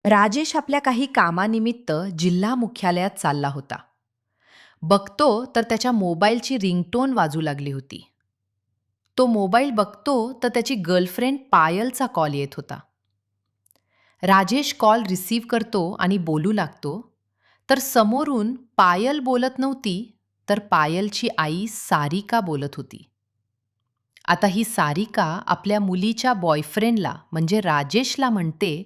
राजेश आपल्या काही कामानिमित्त जिल्हा मुख्यालयात चालला होता. बघतो तर त्याच्या मोबाईलची रिंगटोन वाजू लागली होती. तो मोबाईल बघतो तर त्याची गर्लफ्रेंड पायलचा कॉल येत होता. राजेश कॉल रिसीव्ह करतो आणि बोलू लागतो, तर समोरून पायल बोलत नव्हती, तर पायलची आई सारिका बोलत होती. आता ही सारिका आपल्या मुलीच्या बॉयफ्रेंडला म्हणजे राजेशला म्हणते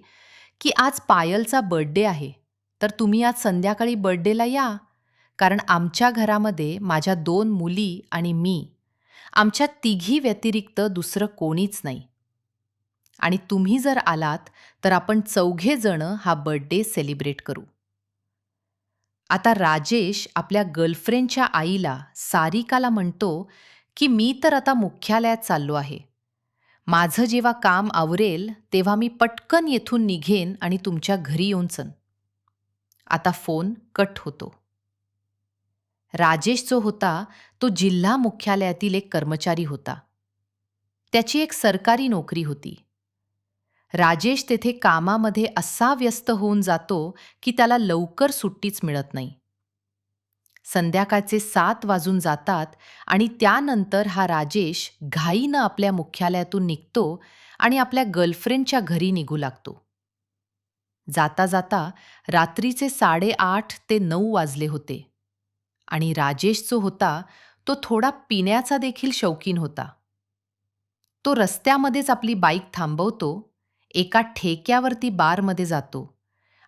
की आज पायलचा बर्थडे आहे, तर तुम्ही आज संध्याकाळी बर्थडेला या, कारण आमच्या घरामध्ये माझ्या 2 मुली आणि मी, आमच्या तिघी व्यतिरिक्त दुसरं कोणीच नाही. आणि तुम्ही जर आलात तर आपण चौघे जण हा बर्थडे सेलिब्रेट करू. आता राजेश आपल्या गर्लफ्रेंडच्या आईला सारिकाला म्हणतो की मी तर आता मुख्यालयात चाललो आहे. माझं जेव्हा काम आवरेल तेव्हा मी पटकन येथून निघेन आणि तुमच्या घरी येऊन जाईन. आता फोन कट होतो. राजेश जो होता तो जिल्हा मुख्यालयातील एक कर्मचारी होता. त्याची एक सरकारी नोकरी होती. राजेश तेथे कामामध्ये असा व्यस्त होऊन जातो की त्याला लवकर सुट्टीच मिळत नाही. संध्याकाळचे 7 वाजून जातात आणि त्यानंतर हा राजेश घाईनं आपल्या मुख्यालयातून निघतो आणि आपल्या गर्लफ्रेंडच्या घरी निघू लागतो. जाता जाता रात्रीचे 8:30 ते 9 वाजले होते आणि राजेश जो होता तो थोडा पिण्याचा देखील शौकीन होता. तो रस्त्यामध्येच आपली बाईक थांबवतो, एका ठेक्यावरती बारमध्ये जातो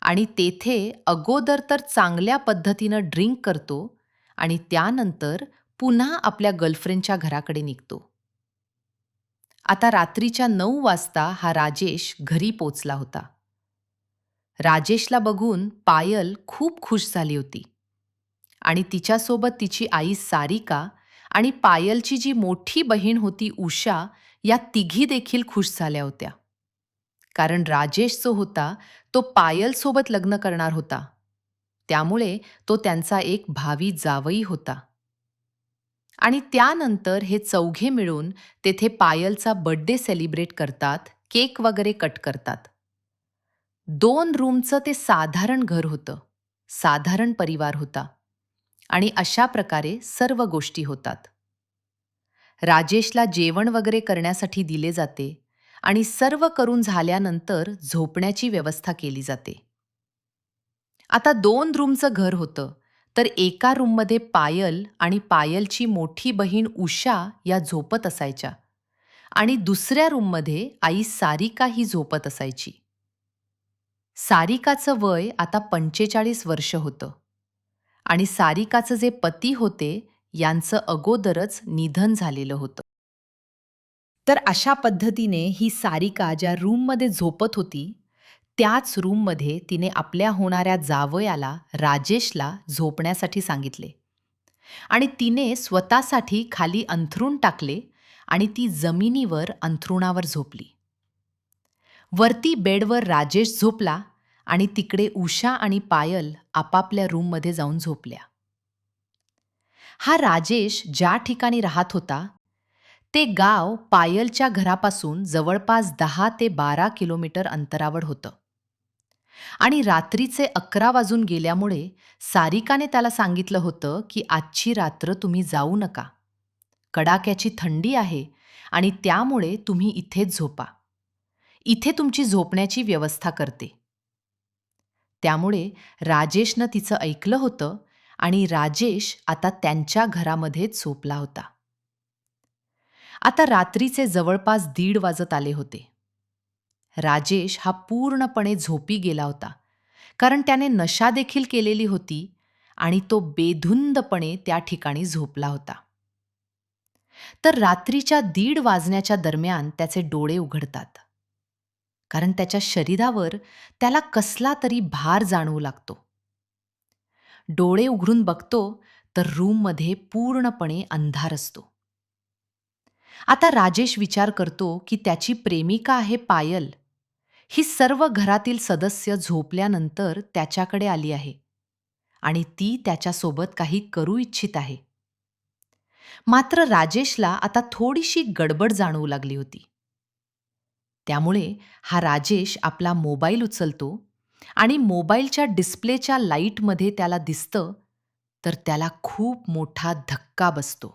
आणि तेथे अगोदर तर चांगल्या पद्धतीनं ड्रिंक करतो आणि त्यानंतर पुन्हा आपल्या गर्लफ्रेंडच्या घराकडे निघतो. आता रात्रीच्या 9 वाजता हा राजेश घरी पोचला होता. राजेशला बघून पायल खूप खुश झाली होती आणि तिच्यासोबत तिची आई सारिका आणि पायलची जी मोठी बहीण होती उषा, या तिघी देखील खुश झाल्या होत्या. कारण राजेश जो होता तो पायलसोबत लग्न करणार होता. त्यामुळे तो त्यांचा एक भावी जावई होता. आणि त्यानंतर हे चौघे मिळून तेथे पायलचा बर्थडे सेलिब्रेट करतात, केक वगैरे कट करतात. 2 रूमचं ते साधारण घर होतं, साधारण परिवार होता आणि अशा प्रकारे सर्व गोष्टी होतात. राजेशला जेवण वगैरे करण्यासाठी दिले जाते आणि सर्व करून झाल्यानंतर झोपण्याची व्यवस्था केली जाते. आता 2 रूमचं घर होतं, तर एका रूममध्ये पायल आणि पायलची मोठी बहीण उषा या झोपत असायच्या आणि दुसऱ्या रूममध्ये आई सारिका ही झोपत असायची. सारिकाचं वय आता 45 वर्ष होतं आणि सारिकाचं जे पती होते यांचं अगोदरच निधन झालेलं होतं. तर अशा पद्धतीने ही सारिका ज्या रूममध्ये झोपत होती, त्याच रूममध्ये तिने आपल्या होणाऱ्या जावयाला राजेशला झोपण्यासाठी सांगितले आणि तिने स्वतःसाठी खाली अंथरूण टाकले आणि ती जमिनीवर अंथरुणावर झोपली. वरती बेडवर राजेश झोपला आणि तिकडे उषा आणि पायल आपापल्या रूममध्ये जाऊन झोपल्या. हा राजेश ज्या ठिकाणी राहत होता ते गाव पायलच्या घरापासून जवळपास 10 ते 12 किलोमीटर अंतरावर होतं. आणि रात्रीचे 11 वाजून गेल्यामुळे सारिकाने त्याला सांगितलं होतं की आजची रात्र तुम्ही जाऊ नका. कडाक्याची थंडी आहे आणि त्यामुळे तुम्ही इथेच झोपा. इथे तुमची झोपण्याची व्यवस्था करते. त्यामुळे राजेशनं तिचं ऐकलं होतं आणि राजेश आता त्यांच्या घरामध्येच झोपला होता. आता रात्रीचे जवळपास 1:30 वाजत आले होते. राजेश हा पूर्णपणे झोपी गेला होता, कारण त्याने नशा देखील केलेली होती आणि तो बेधुंदपणे त्या ठिकाणी झोपला होता. तर रात्रीच्या 1:30 वाजण्याच्या दरम्यान त्याचे डोळे उघडतात, कारण त्याच्या शरीरावर त्याला कसला तरी भार जाणवू लागतो. डोळे उघडून बघतो तर रूममध्ये पूर्णपणे अंधार असतो. आता राजेश विचार करतो की त्याची प्रेमिका आहे पायल, ही सर्व घरातील सदस्य झोपल्यानंतर त्याच्याकडे आली आहे आणि ती त्याच्यासोबत काही करू इच्छित आहे. मात्र राजेशला आता थोडीशी गडबड जाणवू लागली होती. त्यामुळे हा राजेश आपला मोबाईल उचलतो आणि मोबाईलच्या डिस्प्लेच्या लाईटमध्ये त्याला दिसतं, तर त्याला खूप मोठा धक्का बसतो.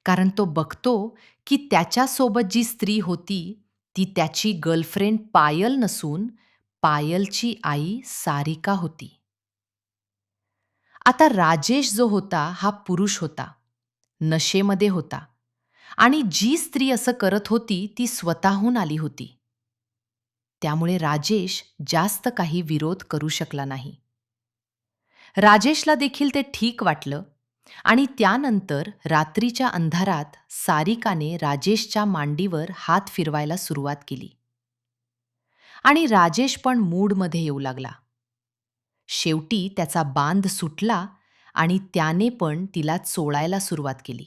कारण तो बघतो की त्याच्यासोबत जी स्त्री होती, ती त्याची गर्लफ्रेंड पायल नसून पायलची आई सारिका होती. आता राजेश जो होता हा पुरुष होता, नशेमध्ये होता आणि जी स्त्री असं करत होती ती स्वतःहून आली होती. त्यामुळे राजेश जास्त काही विरोध करू शकला नाही. राजेशला देखील ते ठीक वाटलं आणि त्यानंतर रात्रीच्या अंधारात सारिकाने राजेशच्या मांडीवर हात फिरवायला सुरुवात केली. आणि राजेश पण मूडमध्ये येऊ लागला. शेवटी त्याचा बांध सुटला आणि त्याने पण तिला चोळायला सुरुवात केली.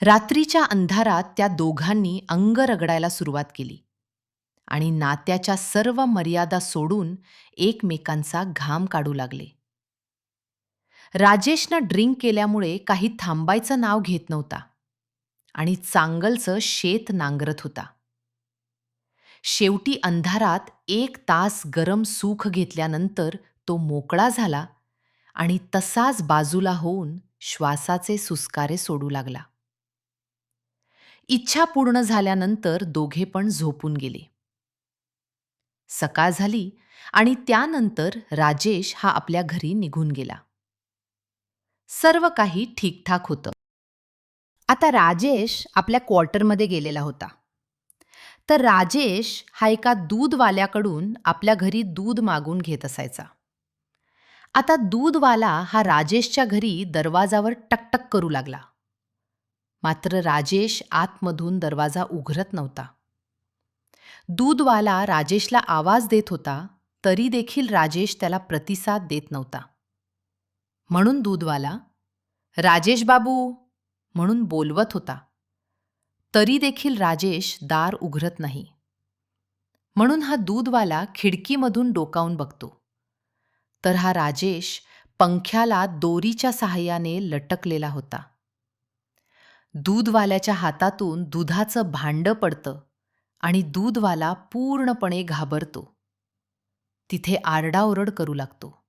रात्रीच्या अंधारात त्या दोघांनी अंग रगडायला सुरुवात केली आणि नात्याच्या सर्व मर्यादा सोडून एकमेकांचा घाम काढू लागले. राजेशनं ड्रिंक केल्यामुळे काही थांबायचं नाव घेत नव्हता आणि चांगलचं शेत नांगरत होता. शेवटी अंधारात 1 तास गरम सूख घेतल्यानंतर तो मोकळा झाला आणि तसाच बाजूला होऊन श्वासाचे सुस्कारे सोडू लागला. इच्छा पूर्ण झाल्यानंतर दोघे पण झोपून गेले. सकाळ झाली आणि त्यानंतर राजेश हा आपल्या घरी निघून गेला. सर्व काही ठीकठाक होतं. आता राजेश आपल्या क्वार्टरमध्ये गेलेला होता. तर राजेश हा एका दूधवाल्याकडून आपल्या घरी दूध मागून घेत असायचा. आता दूधवाला हा राजेशच्या घरी दरवाजावर टकटक करू लागला. मात्र राजेश आतमधून दरवाजा उघडत नव्हता. दूधवाला राजेशला आवाज देत होता, तरी देखील राजेश त्याला प्रतिसाद देत नव्हता. म्हणून दूधवाला, "राजेश बाबू" म्हणून बोलवत होता. तरी देखील राजेश दार उघडत नाही. म्हणून हा दूधवाला खिडकीमधून डोकावून बघतो. तर हा राजेश पंख्याला दोरीच्या सहाय्याने लटकलेला होता. दूधवाल्याच्या हातातून दुधाचं भांडं पडतं आणि दूधवाला पूर्णपणे घाबरतो. तिथे आरडाओरड करू लागतो.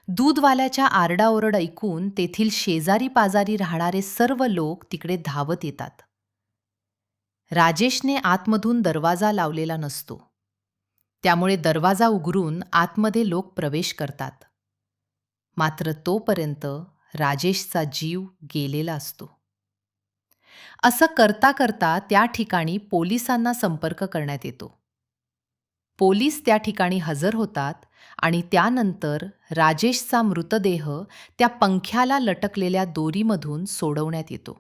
दूधवाल्याच्या आरडाओरड ऐकून तेथील शेजारी पाजारी राहणारे सर्व लोक तिकडे धावत येतात. राजेशने आतमधून दरवाजा लावलेला नसतो. त्यामुळे दरवाजा उघडून आतमध्ये लोक प्रवेश करतात. मात्र तोपर्यंत राजेशचा जीव गेलेला असतो. असं करता करता त्या ठिकाणी पोलिसांना संपर्क करण्यात येतो. पोलीस त्या ठिकाणी हजर होतात आणि त्यानंतर राजेशचा मृतदेह त्या पंख्याला लटकलेल्या दोरीमधून सोडवण्यात येतो.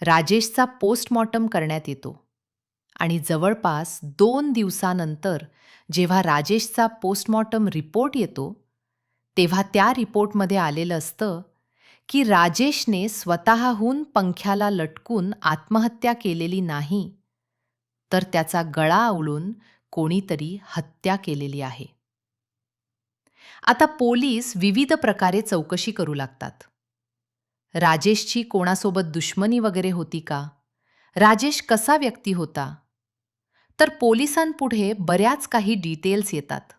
राजेशचा पोस्टमॉर्टम करण्यात येतो आणि जवळपास 2 दिवसानंतर जेव्हा राजेशचा पोस्टमॉर्टम रिपोर्ट येतो, तेव्हा त्या रिपोर्टमध्ये आलेलं असतं की राजेशने स्वतःहून पंख्याला लटकून आत्महत्या केलेली नाही, तर त्याचा गळा आवळून कोणीतरी हत्या केलेली आहे. आता पोलीस विविध प्रकारे चौकशी करू लागतात. राजेशची कोणासोबत दुश्मनी वगैरे होती का? राजेश कसा व्यक्ती होता? तर पोलिसांपुढे बऱ्याच काही डिटेल्स येतात.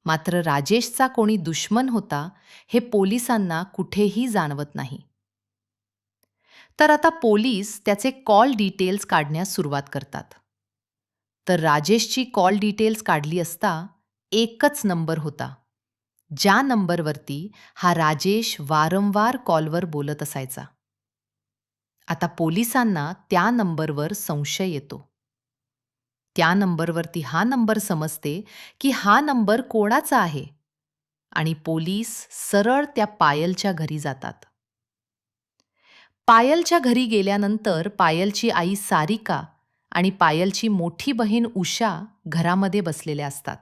मात्र राजेशचा कोणी दुश्मन होता हे पोलिसांना कुठेही जाणवत नाही. तर आता पोलीस त्याचे कॉल डिटेल्स काढण्यास सुरुवात करतात. तर राजेशची कॉल डिटेल्स काढली असता एकच नंबर होता, ज्या नंबरवरती हा राजेश वारंवार कॉलवर बोलत असायचा. आता पोलिसांना त्या नंबरवर संशय येतो. त्या नंबरवरती हा नंबर समजते की हा नंबर कोणाचा आहे आणि पोलीस सरळ त्या पायलच्या घरी जातात. पायलच्या घरी गेल्यानंतर पायलची आई सारिका आणि पायलची मोठी बहीण उषा घरामध्ये बसलेल्या असतात.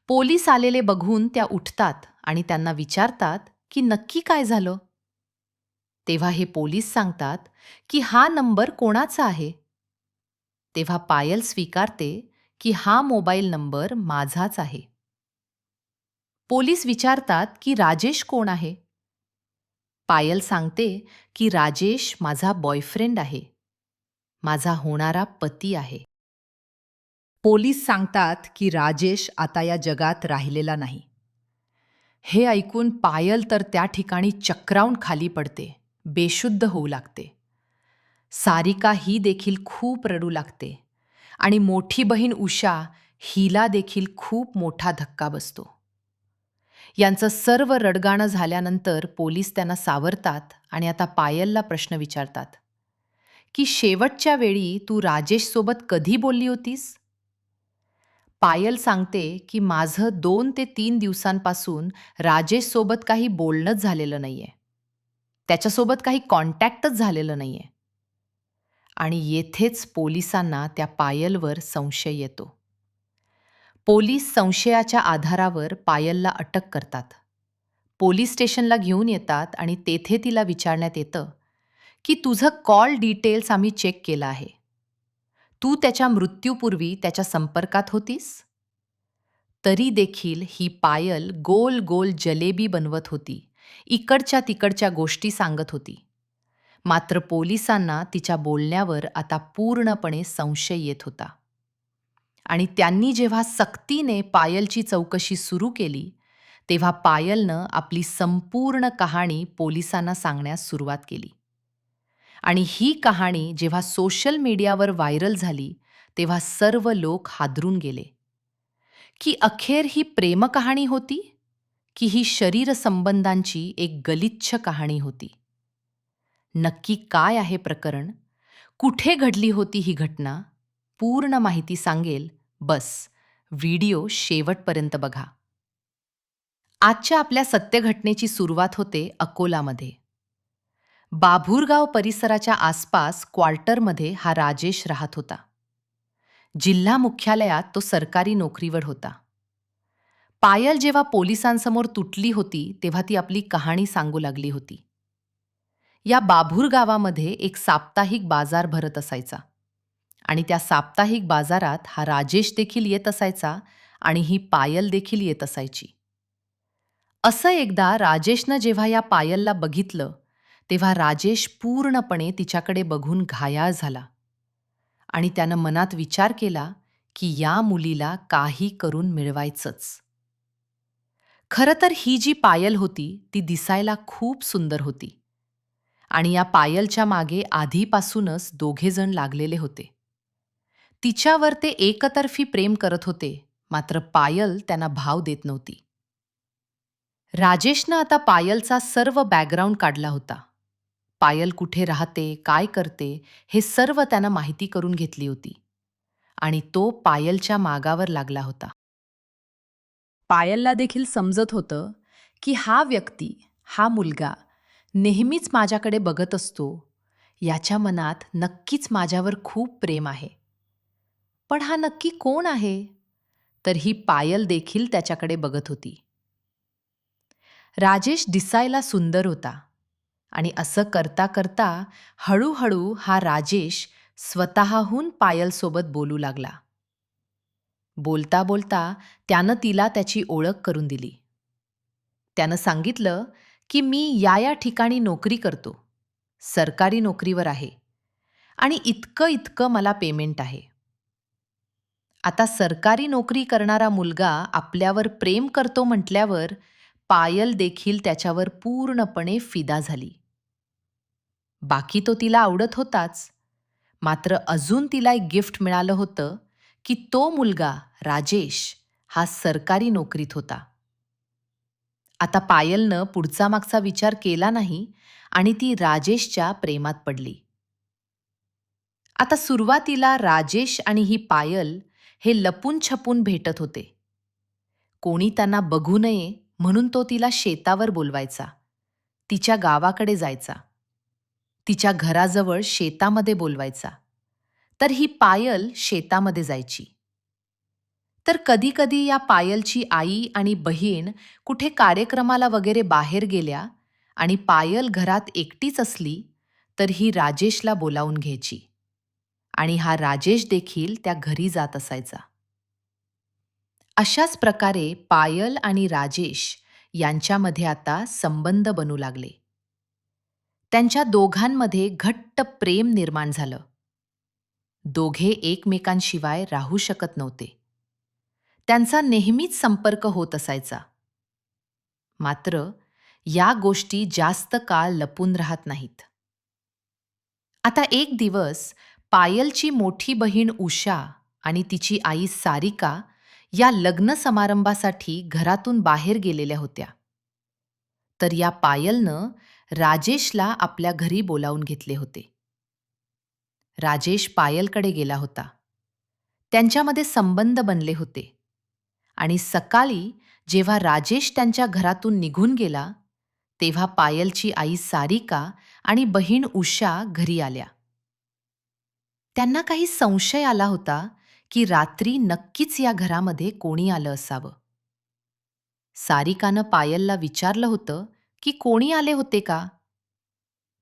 पोलीस आलेले बघून त्या उठतात आणि त्यांना विचारतात की नक्की काय झालं? तेव्हा हे पोलीस सांगतात की हा नंबर कोणाचा आहे? तेव्हा पायल स्वीकारते की हा मोबाईल नंबर माझाच आहे. पोलीस विचारतात की राजेश कोण आहे? पायल सांगते की राजेश माझा बॉयफ्रेंड आहे, माझा होणारा पती आहे. पोलीस सांगतात की राजेश आता या जगात राहिलेला नाही. हे ऐकून पायल तर त्या ठिकाणी चक्रावून खाली पडते, बेशुद्ध होऊ लागते. सारिका ही देखील खूप रडू लागते आणि मोठी बहीण उषा हिला देखील खूप मोठा धक्का बसतो. यांचं सर्व रडगाणं झाल्यानंतर पोलीस त्यांना सावरतात आणि आता पायलला प्रश्न विचारतात, की शेवटच्या वेळी तू राजेशसोबत कधी बोलली होतीस? पायल सांगते की माझं 2 ते 3 दिवसांपासून राजेशसोबत काही बोलणंच झालेलं नाहीये. त्याच्यासोबत काही कॉन्टॅक्टच झालेलं नाहीये. आणि येथेच पोलिसांना त्या पायलवर संशय येतो. पोलीस संशयाच्या आधारावर पायलला अटक करतात. पोलीस स्टेशनला घेऊन येतात आणि तेथे तिला विचारण्यात येतं, की तुझं कॉल डिटेल्स आम्ही चेक केलं आहे. तू त्याच्या मृत्यूपूर्वी त्याच्या संपर्कात होतीस? तरी देखील ही पायल गोल गोल जलेबी बनवत होती. इकडच्या तिकडच्या गोष्टी सांगत होती. मात्र पोलिसांना तिच्या बोलण्यावर आता पूर्णपणे संशय येत होता. आणि त्यांनी जेव्हा सक्तीने पायलची चौकशी सुरू केली, तेव्हा पायलनं आपली संपूर्ण कहाणी पोलिसांना सांगण्यास सुरुवात केली. आणि ही कहाणी जेव्हा सोशल मीडियावर व्हायरल झाली, तेव्हा सर्व लोक हादरून गेले. की अखेर ही प्रेमकहाणी होती, की ही शरीरसंबंधांची एक गलिच्छ कहाणी होती? नक्की काय आहे प्रकरण? कुठे घडली होती ही घटना? पूर्ण माहिती सांगेल, बस व्हिडिओ शेवटपर्यंत बघा. आजच्या आपल्या सत्यघटनेची सुरुवात होते अकोलामध्ये. बाभुरगाव परिसराच्या आसपास क्वार्टरमध्ये हा राजेश राहत होता. जिल्हा मुख्यालयात तो सरकारी नोकरीवर होता. पायल जेव्हा पोलिसांसमोर तुटली होती, तेव्हा ती आपली कहाणी सांगू लागली होती. या बाभूर गावामध्ये एक साप्ताहिक बाजार भरत असायचा आणि त्या साप्ताहिक बाजारात हा राजेश देखील येत असायचा आणि ही पायल देखील येत असायची. असं एकदा राजेशनं जेव्हा या पायलला बघितलं, तेव्हा राजेश पूर्णपणे तिच्याकडे बघून घायाळ झाला आणि त्यानं मनात विचार केला की या मुलीला काही करून मिळवायचंच. खरं तर ही जी पायल होती ती दिसायला खूप सुंदर होती आणि या पायलच्या मागे आधीपासूनच दोघेजण लागलेले होते. तिच्यावर ते एकतर्फी प्रेम करत होते, मात्र पायल त्यांना भाव देत नव्हती. राजेशनं आता पायलचा सर्व बॅकग्राऊंड काढला होता. पायल कुठे राहते, काय करते, हे सर्व त्यानं माहिती करून घेतली होती आणि तो पायलच्या मागावर लागला होता. पायलला देखील समजत होतं की हा व्यक्ती, हा मुलगा नेहमीच माझ्याकडे बघत असतो. याच्या मनात नक्कीच माझ्यावर खूप प्रेम आहे. पण हा नक्की कोण आहे? तर ही पायल देखील त्याच्याकडे बघत होती. राजेश दिसायला सुंदर होता आणि असं करता करता हळूहळू हा राजेश स्वतःहून पायलसोबत बोलू लागला. बोलता बोलता त्यानं तिला त्याची ओळख करून दिली. त्यानं सांगितलं की मी या ठिकाणी नोकरी करतो, सरकारी नोकरीवर आहे आणि इतकं इतकं मला पेमेंट आहे. आता सरकारी नोकरी करणारा मुलगा आपल्यावर प्रेम करतो म्हटल्यावर पायल देखील त्याच्यावर पूर्णपणे फिदा झाली. बाकी तो तिला आवडत होताच, मात्र अजून तिला एक गिफ्ट मिळालं होतं की तो मुलगा राजेश हा सरकारी नोकरीत होता. आता पायलनं पुढचा मागचा विचार केला नाही आणि ती राजेशच्या प्रेमात पडली. आता सुरुवातीला राजेश आणि ही पायल हे लपून छपून भेटत होते. कोणी त्यांना बघू नये म्हणून तो तिला शेतावर बोलवायचा, तिच्या गावाकडे जायचा, तिच्या घराजवळ शेतामध्ये बोलवायचा, तर ही पायल शेतामध्ये जायची. तर कधी-कधी या पायलची आई आणि बहीण कुठे कार्यक्रमाला वगैरे बाहेर गेल्या आणि पायल घरात एकटीच असली, तर ही राजेशला बोलावून घ्यायची आणि हा राजेश देखील त्या घरी जात असायचा. अशाच प्रकारे पायल आणि राजेश यांच्यामध्ये आता संबंध बनू लागले. त्यांच्या दोघांमध्ये घट्ट प्रेम निर्माण झालं. दोघे एकमेकांशिवाय राहू शकत नव्हते. त्यांचा नेहमीच संपर्क होत असायचा. मात्र या गोष्टी जास्त काळ लपून राहत नाहीत. आता एक दिवस पायलची मोठी बहीण उषा आणि तिची आई सारिका या लग्न समारंभासाठी घरातून बाहेर गेलेल्या होत्या. तर या पायलनं राजेशला आपल्या घरी बोलावून घेतले होते. राजेश पायलकडे गेला होता. त्यांच्यामध्ये संबंध बनले होते आणि सकाळी जेव्हा राजेश त्यांच्या घरातून निघून गेला, तेव्हा पायलची आई सारिका आणि बहीण उषा घरी आल्या. त्यांना काही संशय आला होता की रात्री नक्कीच या घरामध्ये कोणी आलं असावं. सारिकानं पायलला विचारलं होतं की कोणी आले होते का?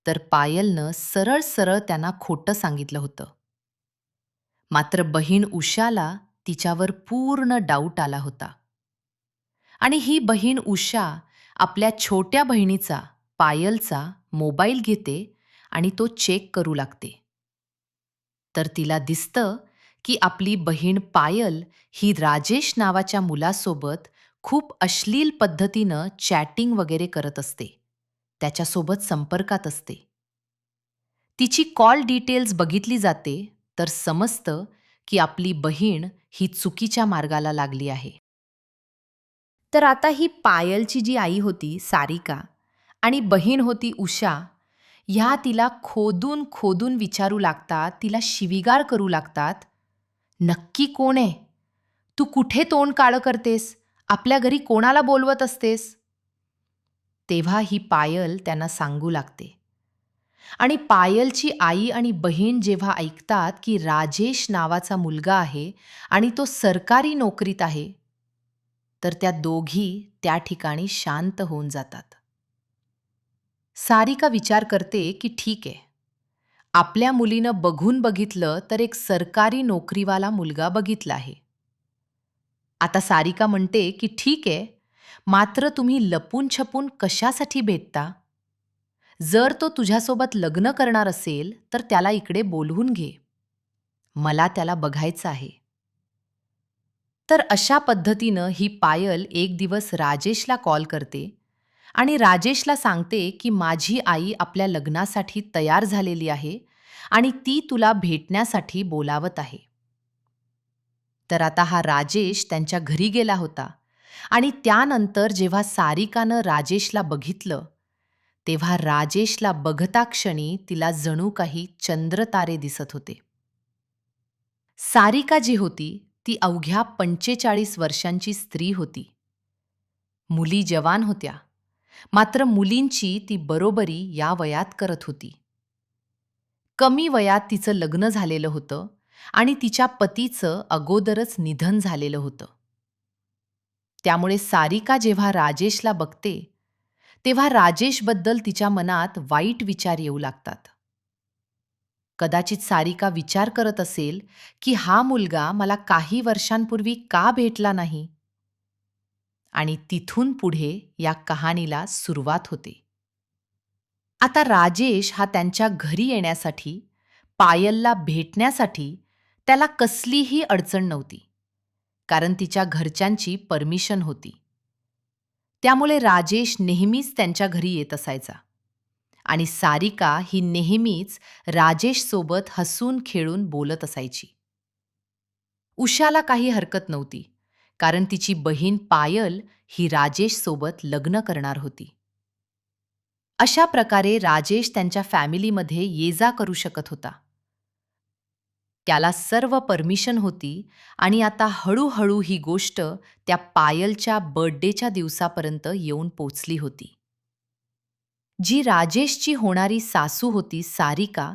तर पायलनं सरळ सरळ त्यांना खोटं सांगितलं होतं. मात्र बहीण उषाला तिच्यावर पूर्ण डाऊट आला होता. आणि ही बहीण उषा आपल्या छोट्या बहिणीचा पायलचा मोबाईल घेते आणि तो चेक करू लागते. तर तिला दिसतं की आपली बहीण पायल ही राजेश नावाच्या मुलासोबत खूप अश्लील पद्धतीनं चॅटिंग वगैरे करत असते. त्याच्यासोबत संपर्कात असते. तिची कॉल डिटेल्स बघितली जाते तर समजतं की आपली बहीण ही चुकीच्या मार्गाला लागली आहे. तर आता ही पायलची जी आई होती सारिका आणि बहीण होती उषा, ह्या तिला खोदून खोदून विचारू लागतात, तिला शिवीगाळ करू लागतात. नक्की कोण आहे? तू कुठे तोंड काळं करतेस? आपल्या घरी कोणाला बोलवत असतेस? तेव्हा ही पायल त्यांना सांगू लागते. आणि पायलची आई आणि बहीण जेव्हा ऐकतात की राजेश नावाचा मुलगा आहे आणि तो सरकारी नोकरीत आहे, तर त्या दोघी त्या ठिकाणी शांत होऊन जातात. सारिका विचार करते की ठीक आहे, आपल्या मुलीनं बघून बघितलं तर एक सरकारी नोकरीवाला मुलगा बघितला आहे. आता सारिका म्हणते की ठीक आहे, मात्र तुम्ही लपून छपून कशासाठी भेटता? जर तो तुझ्यासोबत लग्न करणार असेल तर त्याला इकडे बोलवून घे. मला त्याला बघायचं आहे. तर अशा पद्धतीनं ही पायल एक दिवस राजेशला कॉल करते आणि राजेशला सांगते की माझी आई आपल्या लग्नासाठी तयार झालेली आहे आणि ती तुला भेटण्यासाठी बोलावत आहे. तर आता हा राजेश त्यांच्या घरी गेला होता आणि त्यानंतर जेव्हा सारिकानं राजेशला बघितलं, तेव्हा राजेशला बघता क्षणी तिला जणू काही चंद्रतारे दिसत होते. सारिका जी होती ती अवघ्या 45 वर्षांची स्त्री होती. मुली जवान होत्या, मात्र मुलींची ती बरोबरी या वयात करत होती. कमी वयात तिचं लग्न झालेलं होतं आणि तिच्या पतीचं अगोदरच निधन झालेलं होतं. त्यामुळे सारिका जेव्हा राजेशला बघते, तेव्हा राजेशबद्दल तिच्या मनात वाईट विचार येऊ लागतात. कदाचित सारिका विचार करत असेल की हा मुलगा मला काही वर्षांपूर्वी का भेटला नाही? आणि तिथून पुढे या कहाणीला सुरुवात होते. आता राजेश हा त्यांच्या घरी येण्यासाठी, पायलला भेटण्यासाठी त्याला कसलीही अडचण नव्हती, कारण तिच्या घरच्यांची परमिशन होती. त्यामुळे राजेश नेहमीच त्यांच्या घरी येत असायचा आणि सारिका ही नेहमीच राजेशसोबत हसून खेळून बोलत असायची. उषाला काही हरकत नव्हती, कारण तिची बहीण पायल ही राजेशसोबत लग्न करणार होती. अशा प्रकारे राजेश त्यांच्या फॅमिलीमध्ये ये-जा करू शकत होता. त्याला सर्व परमिशन होती आणि आता हळूहळू ही गोष्ट त्या पायलच्या बर्थडेच्या दिवसापर्यंत येऊन पोचली होती. जी राजेशची होणारी सासू होती सारिका,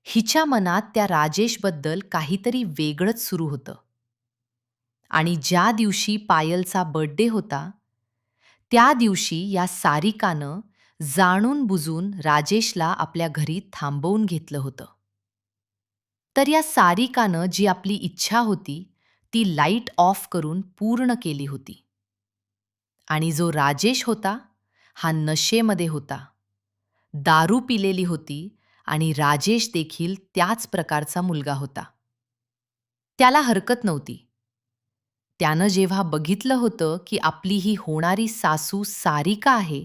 हिच्या मनात त्या राजेशबद्दल काहीतरी वेगळंच सुरू होतं. आणि ज्या दिवशी पायलचा बर्थडे होता, त्या दिवशी या सारिकानं जाणून बुजून राजेशला आपल्या घरी थांबवून घेतलं होतं. तर या सारिकानं जी आपली इच्छा होती ती लाईट ऑफ करून पूर्ण केली होती. आणि जो राजेश होता, हा नशेमध्ये होता, दारू पिलेली होती आणि राजेश देखील त्याच प्रकारचा मुलगा होता. त्याला हरकत नव्हती. त्यानं जेव्हा बघितलं होतं की आपली ही होणारी सासू सारिका आहे,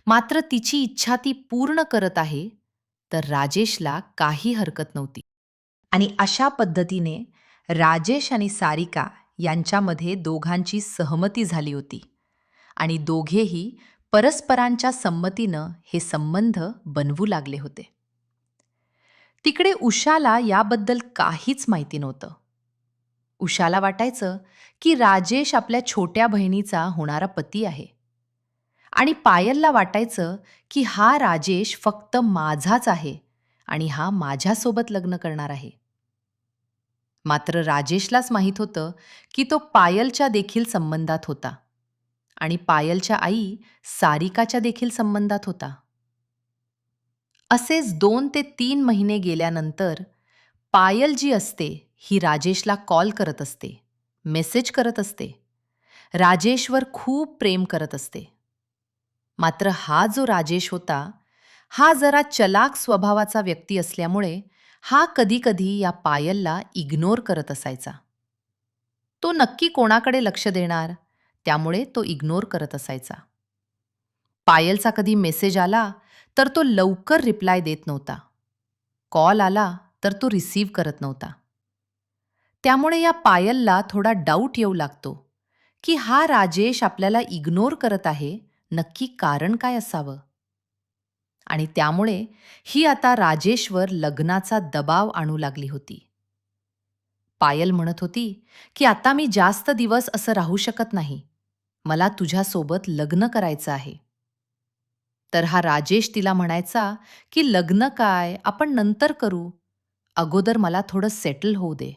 मात्र तिची इच्छा ती पूर्ण करत आहे, तर राजेशला काही हरकत नव्हती. आणि अशा पद्धतीने राजेश आणि सारिका यांच्यामध्ये दोघांची सहमती झाली होती आणि दोघेही परस्परांच्या संमतीनं हे संबंध बनवू लागले होते. तिकडे उषाला याबद्दल काहीच माहिती नव्हतं. उषाला वाटायचं की राजेश आपल्या छोट्या बहिणीचा होणारा पती आहे आणि पायलला वाटायचं की हा राजेश फक्त माझाच आहे आणि हा माझ्यासोबत लग्न करणार आहे. मात्र राजेशलाच माहीत होतं की तो पायलच्या देखील संबंधात होता आणि पायलच्या आई सारिकाच्या देखील संबंधात होता. असेच 2 ते 3 महिने गेल्यानंतर पायल जी असते ही राजेशला कॉल करत असते, मेसेज करत असते, राजेशवर खूप प्रेम करत असते. मात्र हा जो राजेश होता, हा जरा चलाक स्वभावाचा व्यक्ती असल्यामुळे हा कधी-कधी या पायलला इग्नोर करत असायचा. तो नक्की कोणाकडे लक्ष देणार, त्यामुळे तो इग्नोर करत असायचा. पायलचा कधी मेसेज आला तर तो लवकर रिप्लाय देत नव्हता. कॉल आला तर तो रिसीव्ह करत नव्हता. त्यामुळे या पायलला थोडा डाऊट येऊ लागतो की हा राजेश आपल्याला इग्नोर करत आहे, नक्की कारण काय असावं? आणि त्यामुळे ही आता राजेशवर लग्नाचा दबाव आणू लागली होती. पायल म्हणत होती की आता मी जास्त दिवस असं राहू शकत नाही. मला तुझ्यासोबत लग्न करायचं आहे. तर हा राजेश तिला म्हणायचा की लग्न काय, आपण नंतर करू. अगोदर मला थोडं सेटल होऊ दे.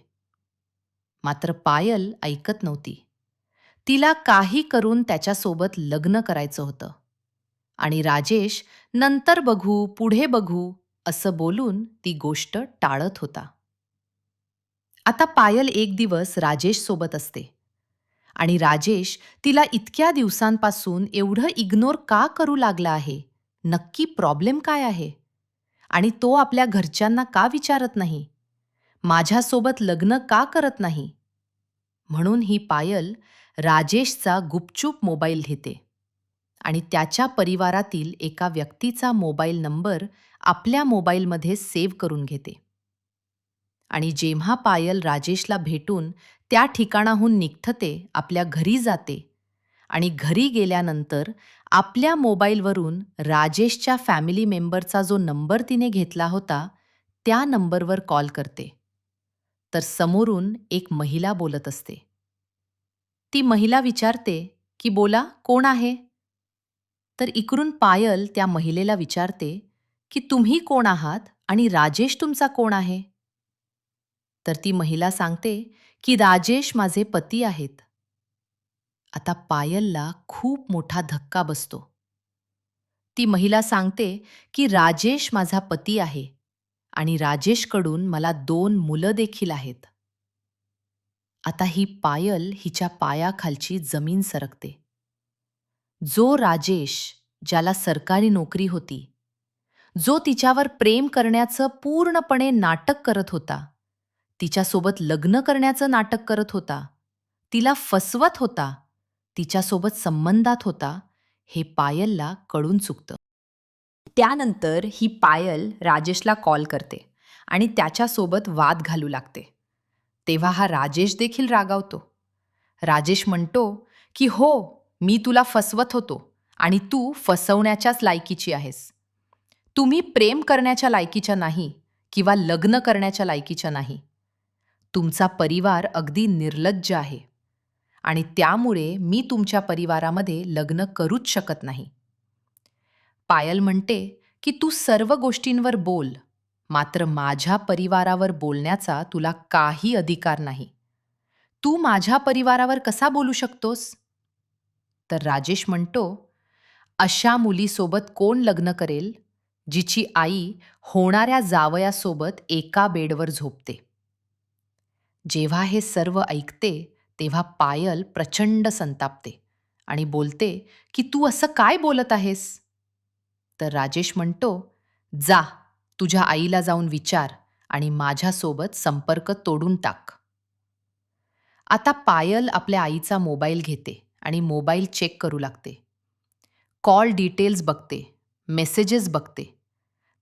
मात्र पायल ऐकत नव्हती. तिला काही करून त्याच्यासोबत लग्न करायचं होतं. आणि राजेश नंतर बघू, पुढे बघू असं बोलून ती गोष्ट टाळत होता. आता पायल एक दिवस राजेश सोबत असते आणि राजेश तिला इतक्या दिवसांपासून एवढं इग्नोर का करू लागला आहे? नक्की प्रॉब्लेम काय आहे? आणि तो आपल्या घरच्यांना का विचारत नाही? माझ्यासोबत लग्न का करत नाही? म्हणून ही पायल राजेशचा गुपचूप मोबाईल घेते आणि त्याच्या परिवारातील एका व्यक्तीचा मोबाईल नंबर आपल्या मोबाईलमध्ये सेव्ह करून घेते. आणि जेव्हा पायल राजेशला भेटून त्या ठिकाणाहून निघते, आपल्या घरी जाते आणि घरी गेल्यानंतर आपल्या मोबाईलवरून राजेशच्या फॅमिली मेंबरचा जो नंबर तिने घेतला होता, त्या नंबरवर कॉल करते. तर समोरून एक महिला बोलत असते. ती महिला विचारते की बोला, कोण आहे? तर इकडून पायल त्या महिलेला विचारते की तुम्ही कोण आहात आणि राजेश तुमचा कोण आहे? तर ती महिला सांगते की राजेश माझे पती आहेत. आता पायलला खूप मोठा धक्का बसतो. ती महिला सांगते की राजेश माझा पती आहे आणि राजेशकडून मला 2 मुलं देखील आहेत. आता ही पायल हिच्या पायाखालची जमीन सरकते. जो राजेश, ज्याला सरकारी नोकरी होती, जो तिच्यावर प्रेम करण्याचं पूर्णपणे नाटक करत होता, तिच्यासोबत लग्न करण्याचं नाटक करत होता, तिला फसवत होता, तिच्यासोबत संबंधात होता, हे पायलला कळून चुकतं. त्यानंतर ही पायल राजेशला कॉल करते आणि त्याच्यासोबत वाद घालू लागते. तेव्हा हा राजेश देखील रागावतो. राजेश म्हणतो की हो, मी तुला फसवत होतो आणि तू फसवण्याच्याच लायकीची आहेस. तुम्ही प्रेम करण्याच्या लायकीच्या नाही किंवा लग्न करण्याच्या लायकीच्या नाही. तुमचा परिवार अगदी निर्लज्ज आहे आणि त्यामुळे मी तुमच्या परिवारामध्ये लग्न करूच शकत नाही. पायल म्हणते की तू सर्व गोष्टींवर बोल, मात्र माझ्या परिवारावर बोलण्याचा तुला काही अधिकार नाही. तू माझ्या परिवारावर कसा बोलू शकतोस? तर राजेश म्हणतो, अशा मुलीसोबत कोण लग्न करेल, जिची आई होणाऱ्या जावयासोबत एका बेडवर झोपते? जेव्हा हे सर्व ऐकते, तेव्हा पायल प्रचंड संतापते आणि बोलते की तू असं काय बोलत आहेस? तर राजेश म्हणतो, जा, तुझ्या आईला जाऊन विचार आणि माझ्यासोबत संपर्क तोडून टाक. आता पायल आपल्या आईचा मोबाईल घेते आणि मोबाईल चेक करू लागते. कॉल डिटेल्स बघते, मेसेजेस बघते.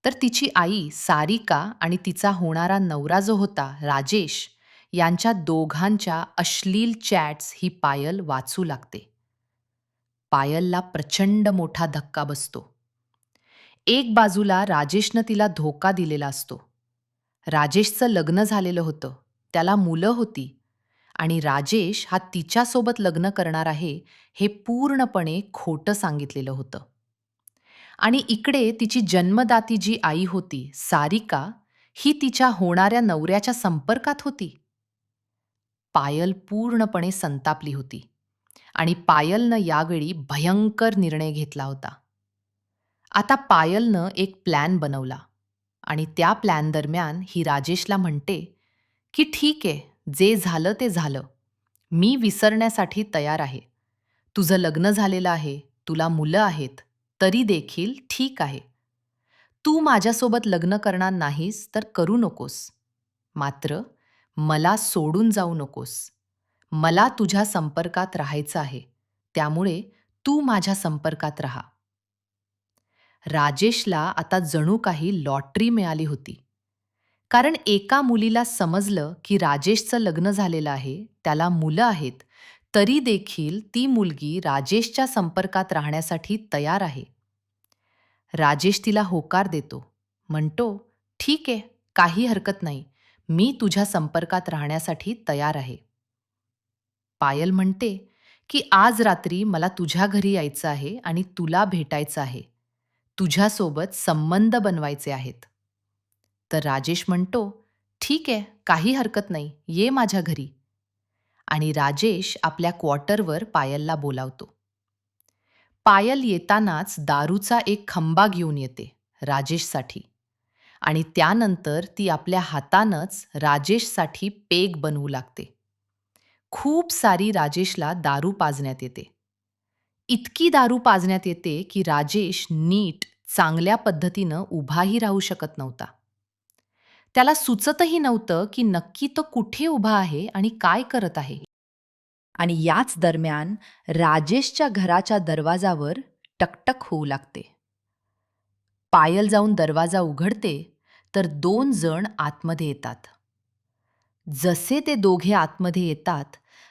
तर तिची आई सारिका आणि तिचा होणारा नवरा जो होता राजेश, यांच्या दोघांच्या अश्लील चॅट्स ही पायल वाचू लागते. पायलला प्रचंड मोठा धक्का बसतो. एक बाजूला राजेशनं तिला धोका दिलेला असतो. राजेशचं लग्न झालेलं होतं, त्याला मुलं होती आणि राजेश हा तिच्यासोबत लग्न करणार आहे हे पूर्णपणे खोटं सांगितलेलं होतं. आणि इकडे तिची जन्मदाती जी आई होती सारिका, ही तिच्या होणाऱ्या नवऱ्याच्या संपर्कात होती. पायल पूर्णपणे संतापली होती आणि पायलनं यावेळी भयंकर निर्णय घेतला होता. आता पायलनं एक प्लॅन बनवला आणि त्या प्लॅन दरम्यान ही राजेशला म्हणते की ठीक आहे, जे झालं ते झालं. मी विसरण्यासाठी तयार आहे. तुझं लग्न झालेलं आहे, तुला मुलं आहेत, तरी देखील ठीक आहे. तू माझ्यासोबत लग्न करणार नाहीस तर करू नकोस. मात्र मला सोडून जाऊ नकोस. मला तुझ्या संपर्कात राहायचं आहे. त्यामुळे तू माझ्या संपर्कात राहा. राजेशला आता जणू काही लॉटरी मिळाली होती. कारण एका मुलीला समजलं की राजेशचं लग्न झालेलं आहे, त्याला मुलं आहेत, तरी देखील ती मुलगी राजेशच्या संपर्कात राहण्यासाठी तयार आहे. राजेश तिला होकार देतो. म्हणतो, ठीक आहे, काही हरकत नाही. मी तुझ्या संपर्कात राहण्यासाठी तयार आहे. पायल म्हणते की आज रात्री मला तुझ्या घरी यायचं आहे आणि तुला भेटायचं आहे. तुझ्यासोबत संबंध बनवायचे आहेत. तर राजेश म्हणतो, ठीक आहे, काही हरकत नाही, ये माझ्या घरी. आणि राजेश आपल्या क्वार्टरवर पायलला बोलावतो. पायल येतानाच दारूचा एक खंबा घेऊन येते राजेशसाठी आणि त्यानंतर ती आपल्या हातानंच राजेशसाठी पेग बनवू लागते. खूप सारी राजेशला दारू पाजण्यात येते. इतकी दारू पाजण्यात येते की राजेश नीट चांगल्या पद्धतीनं उभाही राहू शकत नव्हता. त्याला सुचतही नव्हतं की नक्की तो कुठे उभा आहे आणि काय करत आहे. आणि याच दरम्यान राजेशच्या घराच्या दरवाजावर टकटक होऊ लागते. पायल जाऊन दरवाजा उघडते तर 2 जण आतमध्ये येतात. जसे ते दोघे आतमध्ये येतात,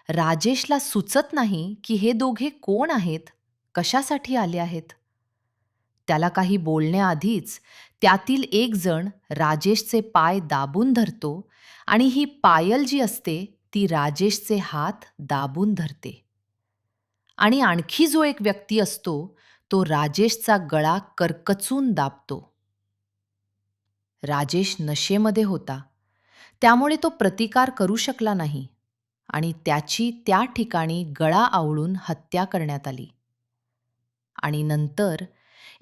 राजेशला सुचत नाही की हे दोघे कोण आहेत, कशासाठी आले आहेत. त्याला काही बोलण्याआधीच त्यातील एक जण राजेशचे पाय दाबून धरतो आणि ही पायल जी असते ती राजेशचे हात दाबून धरते. आणि आणखी जो एक व्यक्ती असतो तो राजेशचा गळा करकचून दाबतो. राजेश नशेमध्ये होता, त्यामुळे तो प्रतिकार करू शकला नाही आणि त्याची त्या ठिकाणी गळा आवळून हत्या करण्यात आली. आणि नंतर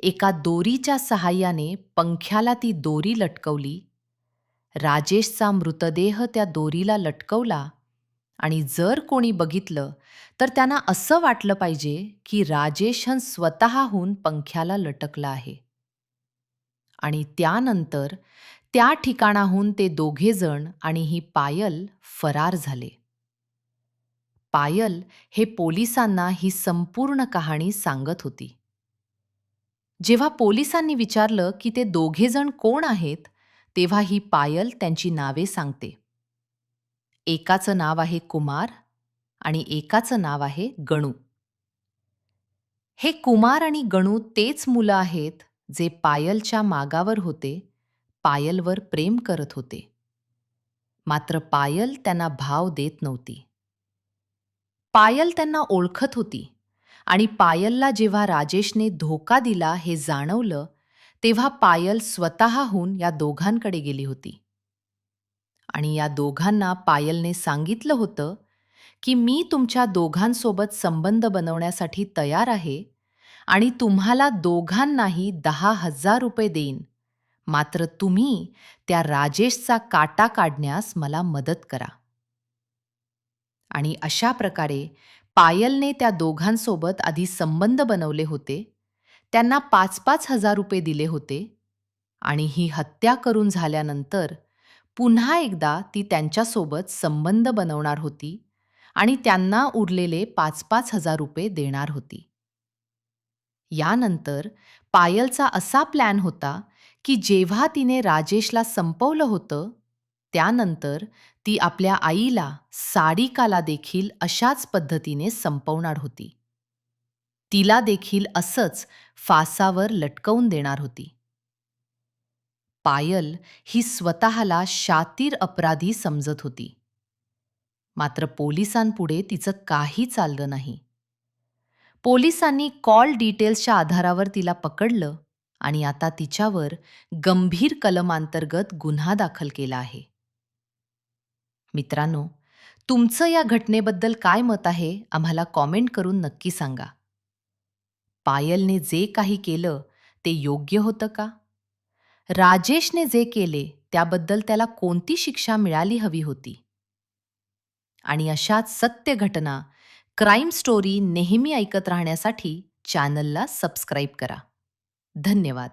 एका दोरीच्या सहाय्याने पंख्याला ती दोरी लटकवली. राजेशचा मृतदेह त्या दोरीला लटकवला आणि जर कोणी बघितलं तर त्यांना असं वाटलं पाहिजे की राजेश स्वतःहून पंख्याला लटकला आहे. आणि त्यानंतर त्या ठिकाणाहून ते दोघेजण आणि ही पायल फरार झाले. पायल हे पोलिसांना ही संपूर्ण कहाणी सांगत होती. जेव्हा पोलिसांनी विचारलं की ते दोघेजण कोण आहेत, तेव्हा ही पायल त्यांची नावे सांगते. एकाचं नाव आहे कुमार आणि एकाचं नाव आहे गणू. हे कुमार आणि गणू तेच मुलं आहेत जे पायलच्या मागावर होते, पायलवर प्रेम करत होते. मात्र पायल त्यांना भाव देत नव्हती. पायल त्यांना ओळखत होती आणि पायलला जेव्हा राजेशने धोका दिला हे जाणवलं, तेव्हा पायल स्वतःहून या दोघांकडे गेली होती. आणि या दोघांना पायलने सांगितलं होतं की मी तुमच्या दोघांसोबत संबंध बनवण्यासाठी तयार आहे आणि तुम्हाला दोघांनाही 10,000 रुपये देईन, मात्र तुम्ही त्या राजेशचा काटा काढण्यास मला मदत करा. आणि अशा प्रकारे पायलने त्या दोघांसोबत आधी संबंध बनवले होते, त्यांना 5,000 रुपये दिले होते आणि ही हत्या करून झाल्यानंतर पुन्हा एकदा ती त्यांच्यासोबत संबंध बनवणार होती आणि त्यांना उरलेले 5,000 रुपये देणार होती. यानंतर पायलचा असा प्लॅन होता की जेव्हा तिने राजेशला संपवलं होतं, त्यानंतर ती आपल्या आईला सारिकाला देखील अशाच पद्धतीने संपवणार होती. तिला देखील असंच फासावर लटकवून देणार होती. पायल ही स्वतःला शातीर अपराधी समजत होती. मात्र पोलिसांपुढे तिचं काही चाललं नाही. पोलिसांनी कॉल डिटेल्सच्या आधारावर तिला पकडलं आणि आता तिच्यावर गंभीर कलमांतर्गत गुन्हा दाखल केला आहे. मित्रांनो, तुमचं या घटनेबद्दल काय मत आहे आम्हाला कॉमेंट करून नक्की सांगा. पायलने जे काही केलं ते योग्य होतं का? राजेशने जे केले त्याबद्दल त्याला कोणती शिक्षा मिळाली हवी होती? आणि अशाच सत्य घटना, क्राईम स्टोरी नेहमी ऐकत राहण्यासाठी चॅनलला सबस्क्राईब करा. धन्यवाद.